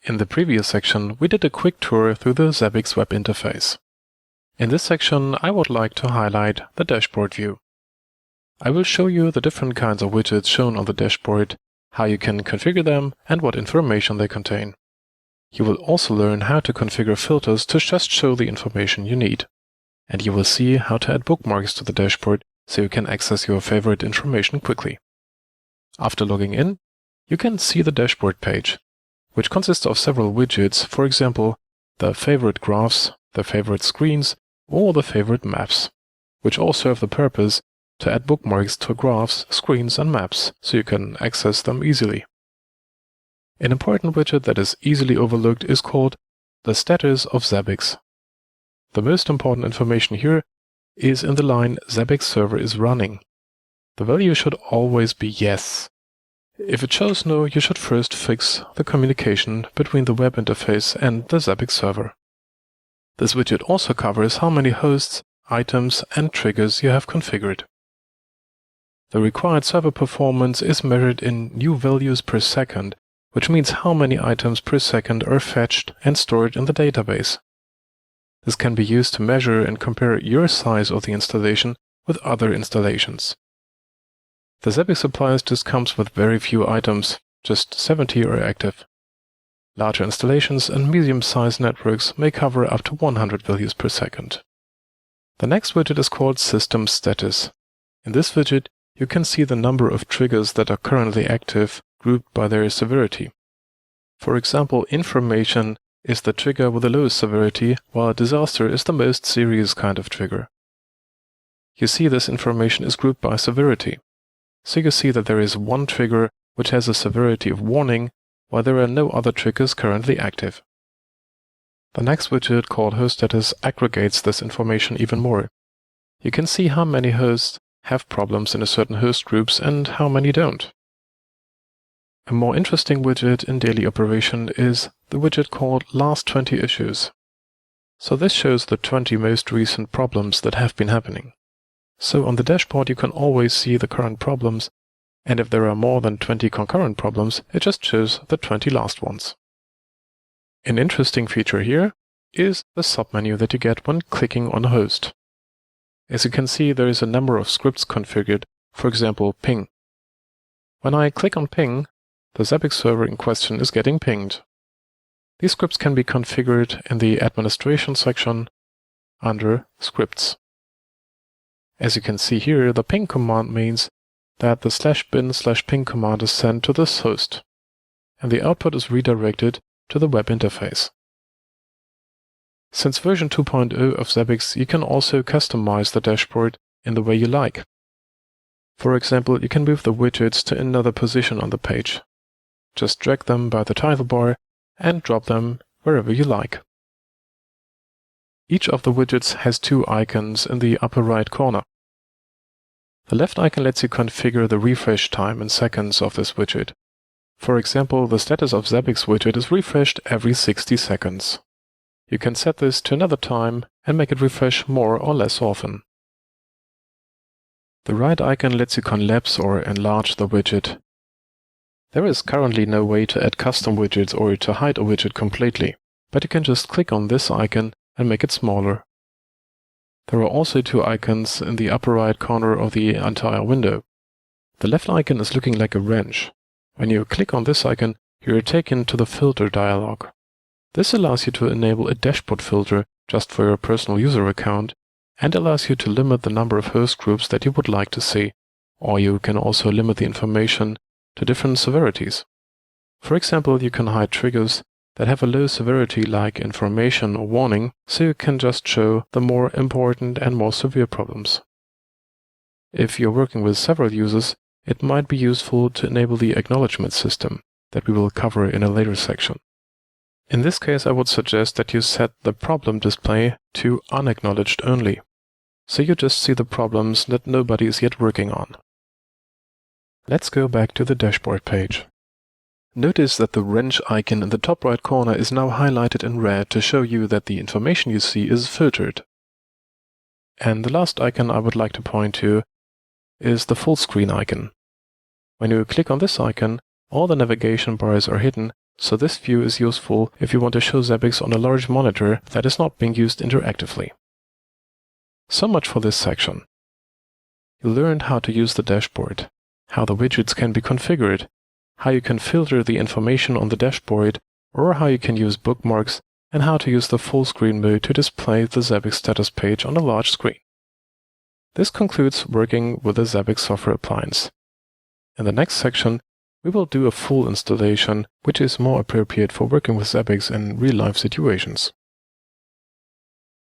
In the previous section, we did a quick tour through the Zabbix web interface. In this section, I would like to highlight the dashboard view. I will show you the different kinds of widgets shown on the dashboard, how you can configure them, and what information they contain. You will also learn how to configure filters to just show the information you need. And you will see how to add bookmarks to the dashboard so you can access your favorite information quickly. After logging in, you can see the dashboard page, which consists of several widgets, for example, the favorite graphs, the favorite screens, or the favorite maps, which all serve the purpose to add bookmarks to graphs, screens, and maps so you can access them easily. An important widget that is easily overlooked is called the status of Zabbix. The most important information here is in the line Zabbix server is running. The value should always be yes. If it shows no, you should first fix the communication between the web interface and the Zabbix server. This widget also covers how many hosts, items, and triggers you have configured. The required server performance is measured in new values per second, which means how many items per second are fetched and stored in the database. This can be used to measure and compare your size of the installation with other installations. The Zabbix appliance just comes with very few items, just 70 are active. Larger installations and medium-sized networks may cover up to 100 values per second. The next widget is called System Status. In this widget, you can see the number of triggers that are currently active, grouped by their severity. For example, information is the trigger with the lowest severity, while disaster is the most serious kind of trigger. You see this information is grouped by severity. So you see that there is one trigger which has a severity of warning, while there are no other triggers currently active. The next widget, called Host Status, aggregates this information even more. You can see how many hosts have problems in a certain host groups and how many don't. A more interesting widget in daily operation is the widget called Last 20 Issues. So this shows the 20 most recent problems that have been happening. So on the dashboard you can always see the current problems, and if there are more than 20 concurrent problems, it just shows the 20 last ones. An interesting feature here is the submenu that you get when clicking on a host. As you can see, there is a number of scripts configured, for example ping. When I click on ping, the Zabbix server in question is getting pinged. These scripts can be configured in the administration section under scripts. As you can see here, the ping command means that the /bin/ping command is sent to this host, and the output is redirected to the web interface. Since version 2.0 of Zabbix, you can also customize the dashboard in the way you like. For example, you can move the widgets to another position on the page. Just drag them by the title bar and drop them wherever you like. Each of the widgets has two icons in the upper right corner. The left icon lets you configure the refresh time in seconds of this widget. For example, the status of Zabbix widget is refreshed every 60 seconds. You can set this to another time and make it refresh more or less often. The right icon lets you collapse or enlarge the widget. There is currently no way to add custom widgets or to hide a widget completely, but you can just click on this icon and make it smaller. There are also two icons in the upper right corner of the entire window. The left icon is looking like a wrench. When you click on this icon, you are taken to the filter dialog. This allows you to enable a dashboard filter just for your personal user account and allows you to limit the number of host groups that you would like to see, or you can also limit the information to different severities. For example, you can hide triggers that have a low severity like information or warning, so you can just show the more important and more severe problems. If you're working with several users, it might be useful to enable the acknowledgement system that we will cover in a later section. In this case, I would suggest that you set the problem display to unacknowledged only, so you just see the problems that nobody is yet working on. Let's go back to the dashboard page. Notice that the wrench icon in the top right corner is now highlighted in red to show you that the information you see is filtered. And the last icon I would like to point to is the full screen icon. When you click on this icon, all the navigation bars are hidden so this view is useful if you want to show Zabbix on a large monitor that is not being used interactively. So much for this section. You learned how to use the dashboard, how the widgets can be configured, how you can filter the information on the dashboard, or how you can use bookmarks, and how to use the full screen mode to display the Zabbix status page on a large screen. This concludes working with the Zabbix software appliance. In the next section, we will do a full installation, which is more appropriate for working with Zabbix in real-life situations.